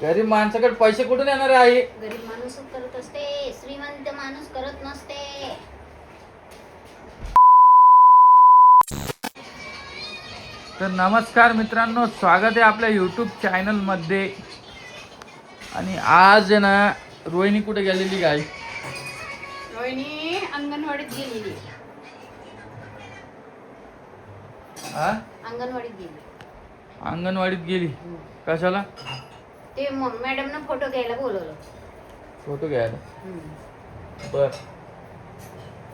गरीब माणसाकडे पैसे कुठून येणार आहे? गरीब माणूस करत असते, श्रीमंत माणूस करत नसते. तर नमस्कार मित्रांनो, स्वागत आहे आपल्या यूट्यूब चॅनल मध्ये. आणि आज आहे ना, रोहिणी कुठे गेलेली काय? रोहिणी अंगणवाडीत गेलेली. हा, अंगणवाडीत गेली. अंगणवाडीत गेली. कशाला? ते मॅडमनं फोटो घ्यायला बोलवलं. फोटो घ्यायला. बर,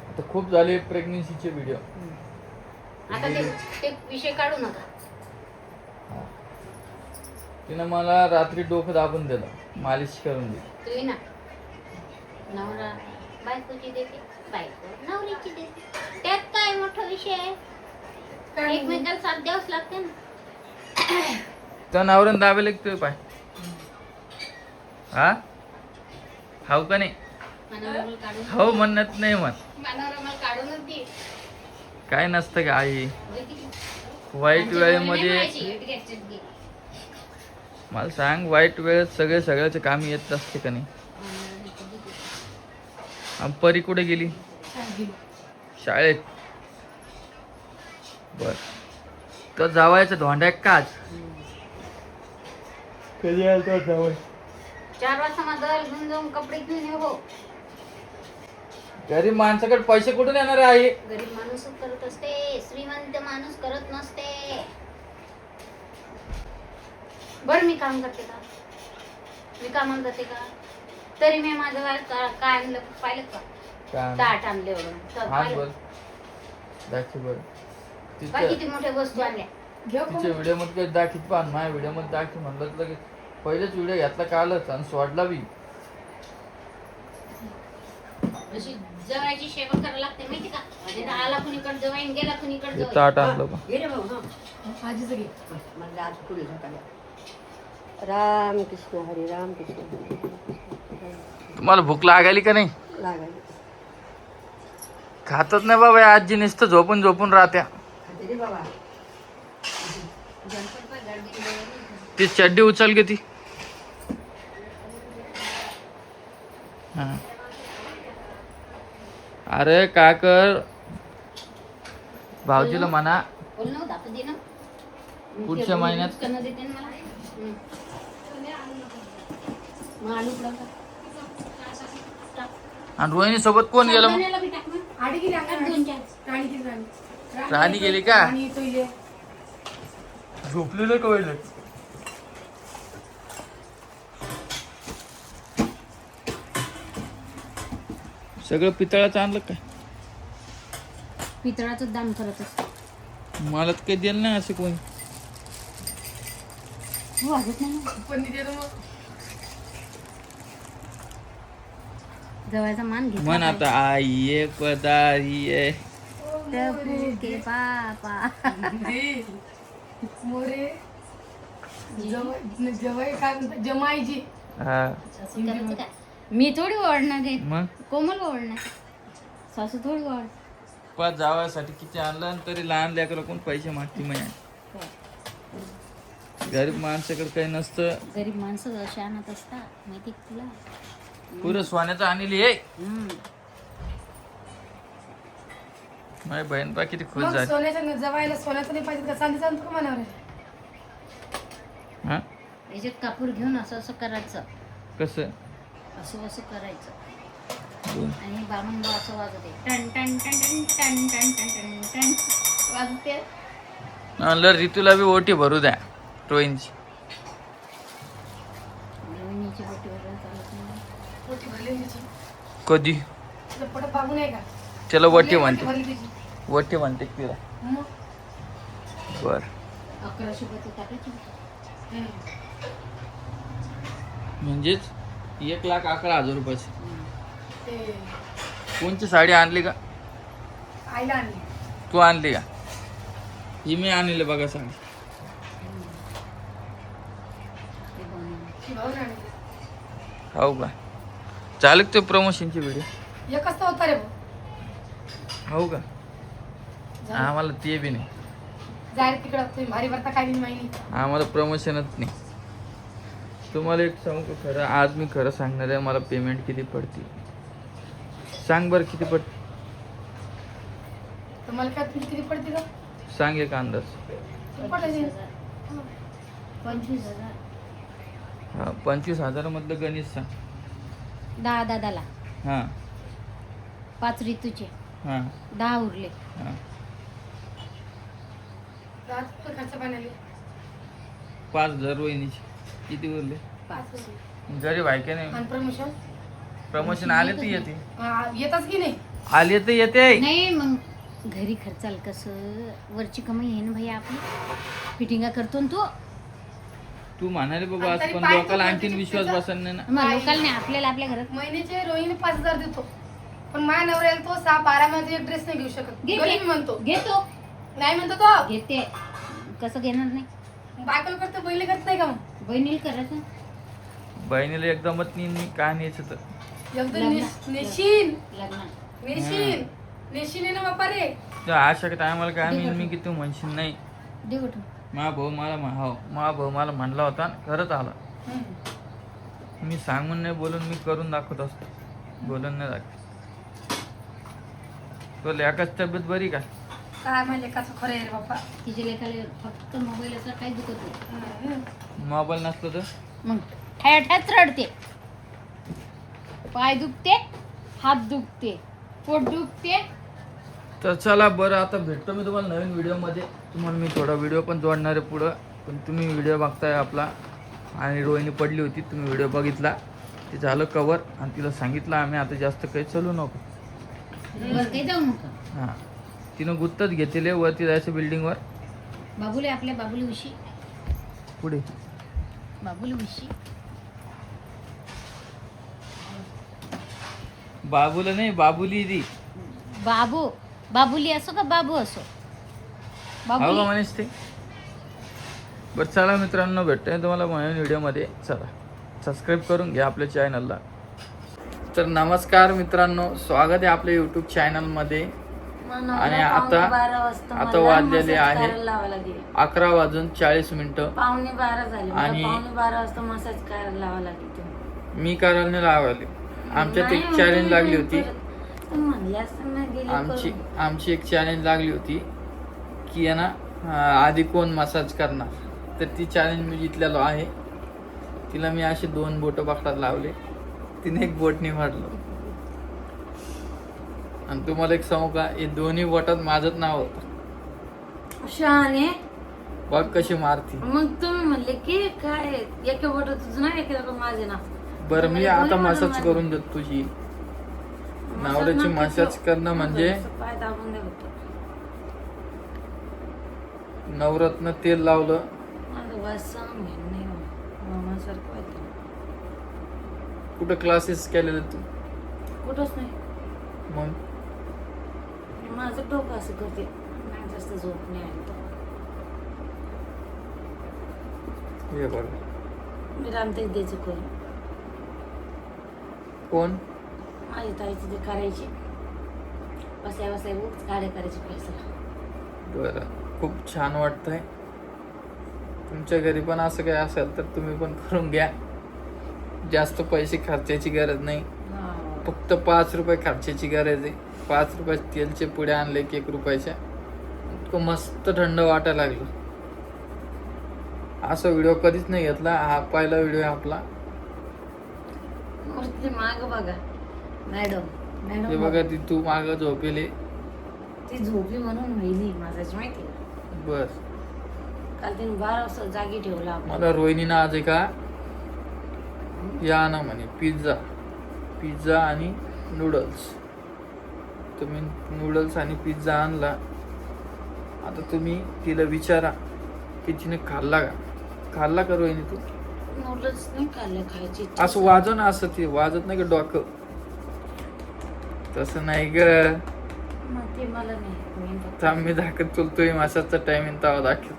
आता खूप झाले प्रेग्नेन्सीचे व्हिडिओ. आता ते विषय काढू नका. तिनं मला रात्री डोकं दाबून दिलं, मालिश करून दिली. तुम्ही ना नवरा बायकोची देते, बायको नवरीची देते. त्यात काय मोठा विषय आहे? एकमेकांना साथ द्यावंच लागते ना. त्या नवऱ्यानं दाबेल एक तुझे पाय. हा, हाव का नाही? मनावर काढून हो म्हणत नाही म्हण. मनावर मला काढूनच दे. काय नसतं का आई? वाईट आमच्या वेळेमध्ये मुलीने माझी भेट घ्यायची गे. मला सांग, वाईट वेळेत सगळ्याचे काम येत असते का नाही? आणि परी कुठे गेली? शाळेत. बर, तर जावायचं धोंड्या का आज? कधी यायला तर जावय? 4 वाजता माझं घेऊन जाऊन कपडे घेऊन ये. हो, गरीब माणसाकडे पैसे कुठून येणार आहे? गरीब माणूस करत असते, श्रीमंत माणूस करत नसते. बरं, मी काम करते का? मी कामाला जाते का? तरी मी माझं काय आणलं पाहिलं का? काय? ताट आणले वरून. हा बर, दाखव बर. बाकी किती मोठ्या वस्तू आणल्या. तिच्या व्हिडिओ मध्ये दाखीत पान, माझ्या व्हिडिओ मध्ये दाखी म्हणलं तर लगेच पहिलेच व्हिडिओ घेतला कालच आणि सोडला बी. अशी जवायची सेवा करायला लागते माहिती का? म्हणजे आला कुणीकडे जवाईन, गेला कुणीकडे हे जवाईन. ताट आणलं बा. घे रे भाऊ. हा, आजीचं घे. मला आज पुढे झोपायला. राम कृष्ण हरी राम कृष्ण हरी. तुम्हाला भूक लागायली का नाही? लागायला खातच नाही बाबा, आजी नुसतं झोपून झोपून राहत्या. खाते रे बाबा. ती चड्डी उचल गे ती. हा, अरे का कर, भाऊजीला म्हणा बोल ना, दाखव दे ना. पुढच्या महिन्यात. करणं देते ना मला. मग आलू पुडा टाक. आणि रोहिणी सोबत कोण गेलं मग? साबणाला बी टाक ना. टाक 2-4. राणी गेली का? झोपलेलं का वेळ? सगळं पितळाचं आणलं काय? पितळाचं दान करत असत. मला तर काही दिलं नाही असं कोणी. वाजत नाही. जवळचा मान घेतला म्हण आता आई ये पदारी ये. के पापा मोरे जवळ काय म्हणतात जमाईजी. हा, मी थोडी ओढणार आहे, मग कोमल ओढणार. सासू थोडी ओढ. पाच जावासाठी किती आणलं आणि तरी लहान लेकरं कोण पैसे मागते माया. गरीब माणसाकडे काही नसतं. गरीब माणसं अशी आणत असतात माहिती का तुला? पुरं सोन्याचं आणली आहे. माझी बहीण पा किती खुश मग झाली. सोन्याच्या जवायला सोन्याचं नाही पाहिजे का चांदीचं आणतो का मनावर? हा, याच्यात कापूर घेऊन असं असं करायचं, कसं? असं असं करायचं. दोन. आणि बामण असं वाजवते, टन टन टन टन टन टन टन टन टन वाजते. म्हणलं ऋतूला बी ओटी भरू द्या रोहिणची. रोहिणीची बोटी वगैरे चालत नाही. मोठी भरली तिची. कधी? तिला पोटात बाबू नाही का? त्याला वटी म्हणते. भरली तिची. वटी म्हणते तिला. मग बर, 1100 बोटी टाकायची. म्हणजेच 1,11,000 रुपयाची. ते कोणची साडी आणली का? आईला आणली. तू आणली का? ही मी आणली बघा साडी. ते बनवून. ती भाऊन आणली. हो का? चालू ते प्रमोशनची व्हिडिओ. एकच तर होता रे भाऊ. हो का? आम्हाला ते बी नाही. जाय तिकडं तुम्ही भारी भरता काय नाही माहिती. आम्हाला प्रमोशनच नाही. तुम्हाला एक सांगू का खरं, आज मी खरं सांगणार आहे. मला पेमेंट किती पडते सांग बरं, किती पडते तुम्हाला काय फील किती पडते का सांग एक अंदाज. 25,000. हा 25,000 मधलं गणित सांग. 10 दादाला, हां 5 ऋतूचे, हां 10 उरले. हां खर्च पाण्याले 5,000 वहिनीचे किती उरले? 5. गरीब आहे का नाही? आणि प्रमोशन प्रमोशन आले तर येते, येतात की नाही आले तर येते. नाही मग घरी खर्चाल कसं, वरची कमाई आहे ना भाई आपली, फिटिंगा करतो ना तू. तू म्हणाले बाबा आज आणि तरी पण पाहिजे लोकांना पण आणखीन तिची विश्वास तिचं- बसत नाही ना. मग लोकांना नाही, आपल्याला आपल्या घरात महिन्याचे रोहिणी 5,000 देतो पण माझ्या नवऱ्याला तो 6-12 मध्ये एक ड्रेस नाही घेऊ शकत. घे, गरीब घे. म्हणतो, घेतो, नाही म्हणतो तो. घेते. कसं घेणार नाही? बायकोला करतो, पहिले करत नाही का मग बहिणीला करायचं. बहिणीला एकदमच नाही का न्यायचं तर एकदम लग्न. नेशीन लग्नात नेशीन नेशीन आहे ना बापा रे. अशा टायमाला काय मी किती म्हणशील नाही. दे उठून. मा भाऊ मला म्हणला होता, खरंच आला. मी सांगून नाही बोलून मी करून दाखवत असतो, बोलून नाही दाखवत. तो लेकाच तब्येत बरी का? काय म्हणजे कसं खरं आहे रे बाप्पा. तिच्या लेखाला फक्त मोबाईलचा काही दुखत नाही. मोबाईल नसतो तर मग ठ्याठ्याच रडते, पाय दुखते, हात दुखते, पोट दुखते. तर चला बरं, आता भेटतो मी तुम्हाला नवीन व्हिडिओमध्ये. तुम्हाला मी थोडा व्हिडिओ पण जोडणार आहे पुढं, पण तुम्ही व्हिडिओ बघताय आपला. आणि रोहिणी पडली होती, तुम्ही व्हिडिओ बघितला, ते झालं कवर. आणि तिला सांगितलं आम्ही आता जास्त काही चालू नको. बरं काही जाऊ नका. हां तिनं गुत्तच घेतले, वरती जायचं बिल्डिंगवर. बाबुले, आपल्या बाबुली उशी, पुढे बाबुली उशी. बाबूला नाही, बाबुली दी. बाबू, बाबुली असो का बाबू असो, हो बाबुली. का म्हणेस ते. बरं चला मित्रांनो, भेटतोय तुम्हाला नवीन व्हिडिओमध्ये. चला सबस्क्राईब करून घ्या आपल्या चॅनलला. तर नमस्कार मित्रांनो, स्वागत आहे आपल्या यूट्यूब चॅनलमध्ये. आणि आता वाजलेले आहे 11:40 पावणे 12 झाले. आणि पावणे 12 वाजता मसाज करायला लावा लागेल. मी करायला नाही लावले. आमच्यात एक चॅलेंज लागली होती. म्हणले असं ना गेले आमची एक चॅलेंज लागली होती की आहे ना, आधी कोण मसाज करणार. तर ती चॅलेंज मी जिंकलेलो आहे. तिला मी असे 2 बोट पकडात लावले, तिने एक बोट निवडलं. आणि तुम्हाला एक सांगू का, हे दोन्ही बोटात माझंच नाव होतं. शहाणे. बघ कशी मारती. मग तुम्ही म्हणले की काय एका बोट तुझं ना एका माझे ना. बरं मी आता मसाज करून देतो तुझी. नवऱ्याची मसाज करणं म्हणजे पाय दाबून दे फक्त. नवरत्न तेल लावलं. माझं वास सांग नाही मामासारखं वाटतं. कुठं क्लासेस केलेले तू? कुठंच नाही. मग माझं डोकं असं करते, नाही जास्त झोप नाही आली. हे बघ. मी रामतेच द्यायचं करून. कोण? माझी ताईची ते करायची, बसाय बसाय उगाच गाड्या करायची पैसा. बरं, खूप छान वाटतंय. तुमच्या घरी पण असं काही असेल तर तुम्ही पण करून घ्या. जास्त पैसे खर्चायची गरज नाही, फक्त 5 रुपये खर्चायची गरज आहे. 5 रुपये तेलचे पुढे आणले की 1 रुपयाच्या, इतकं मस्त थंड वाटायला लागलं. असा व्हिडिओ कधीच नाही घेतला, हा पहिला व्हिडिओ आहे आपला. माग बघा मॅडम, हे मॅडम बघा ती तू माग झोपेली. ती झोपली म्हणून व्हायली माझ्याची माहिती आहे. बस काल तिने 12 वाजता जागी ठेवला आपल्याला. मला रोहिणीनं आज आहे का या ना म्हणे पिझ्झा आणि नूडल्स. तुम्ही नूडल्स आणि पिझ्झा आणला. आता तुम्ही तिला विचारा की तिने खाल्ला का रोहिणी तू? नूडल्स नाही खाल्ले, खायची इच्छा. असं वाजव ना, असं ते वाजत नाही का डोकं? तसं नाही ग. मग ते मला नाही, मी फक्त- थांब मी दाखत चलतोय. मासाचा टायमिंग तवा दाखव.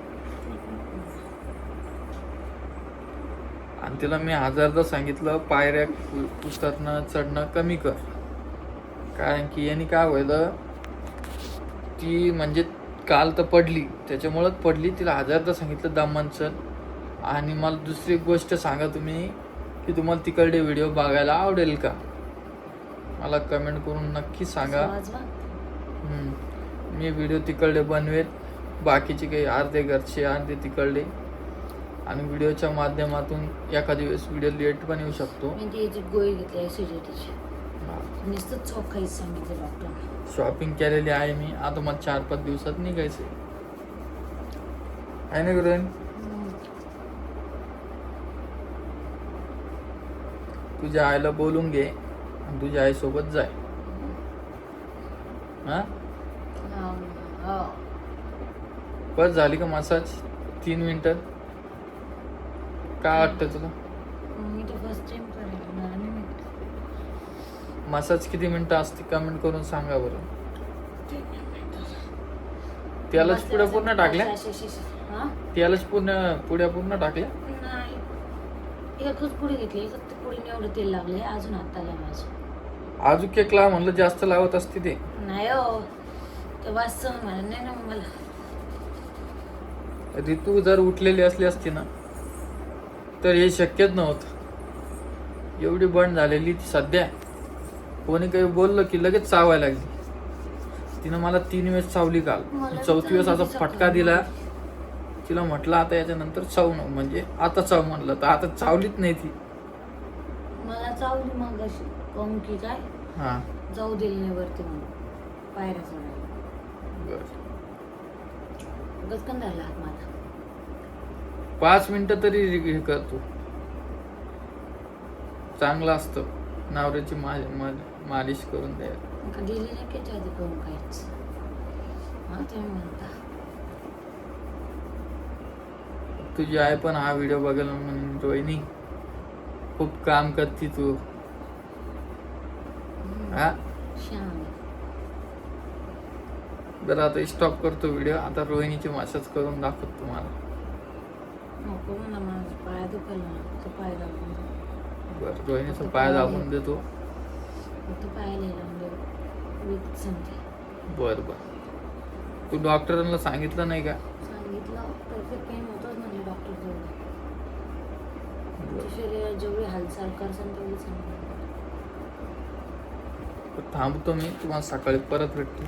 आणि तिला मी 1000दा सांगितलं पायऱ्या उतरणं चढणं कमी कर. कारण की यांनी काय व्हायलं, ती म्हणजे काल तर पडली, त्याच्यामुळंच पडली. तिला 1000दा सांगितलं दमान चल. आणि मला दुसरी गोष्ट सांगा तुम्ही की तुम्हाला तिकडे व्हिडिओ बघायला आवडेल का, मला कमेंट करून नक्की सांगा. वाजवा. मी व्हिडिओ तिकडे बनवेल, बाकीचे काही अर्धे घरचे अर्धे तिकडे, आणि व्हिडिओच्या माध्यमातून एखादी वेळेस व्हिडिओ लेट पण येऊ शकतो. मी ती गोळी घेतली ॲसिडिटीची, नुसतं चोखायचं सांगितलं डॉक्टर. शॉपिंग केलेली आहे मी, आता मला 4-5 दिवसात निघायचं आहे ना गुरुन. तुझ्या आईला बोलून घे आणि तुझ्या आईसोबत जाय. हा बस झाली का मसाज? 3 मिनिटं काय वाटतं तुला? मी तर फर्स्ट टाइम करायला मला नाही माहित. मसाज किती मिनिटं असते कमेंट करून सांगा बरं. त्यालाच पुढे पूर्ण टाकल्या? त्यालाच पुढ्या पूर्ण टाकल्या? नाही, एकच पुढे घेतली, फक्त पुढे एवढं तेल लागले, अजून हात आला माझं. अजून केक लाव म्हणलं, जास्त लावत असते ते. नाही हो, ते वाचतं मला नाही ना मला. ऋतू जर उठलेली असली असती ना तर हे शक्यच नव्हतं. एवढी बंद झालेली ती सध्या, कोणी काही बोललं की लगेच चावायला लागली. तिनं मला 3 वेळेस चावली काल, 4थी वेळेस असा फटका दिला. तिला म्हटलं आता याच्यानंतर चावू नको, म्हणजे आता चाव म्हणलं तर आता चावलीच नाही ती. मला चावली मग अशी कम की काय हा जाऊ दिली नाही वरती म्हणून पायऱ्या चढायला. गचकन झाला हात माझा. 5 मिनिटं तरी हे करतो, चांगलं असतं. नवऱ्याची मालिश करून द्यायला. दिली नाही की आधी करून काहीच. हा तुम्ही म्हणता. तुझी आई पण हा व्हिडिओ बघायला म्हणून रोहिणी खूप काम करते तू. हा शान. बरं आता स्टॉप करतो व्हिडिओ. आता रोहिणीची मसाज करून दाखवतो तुम्हाला. नको म्हणा, माझा पाय दुखायला, तो पाय दाखवून दे. बरं रोहिणीचा पाय दाबून देतो. तो पाय लिहिला वीक समजे. बरं तू डॉक्टरांना सांगितलं नाही का? सांगितलं परफेक्ट पेन होतोच म्हणजे डॉक्टर जवळ. शरीरात जेवढी हालचाल करसान तेवढी सांगितलं. थांबतो मी, तुम्हाला सकाळी परत भेटतो.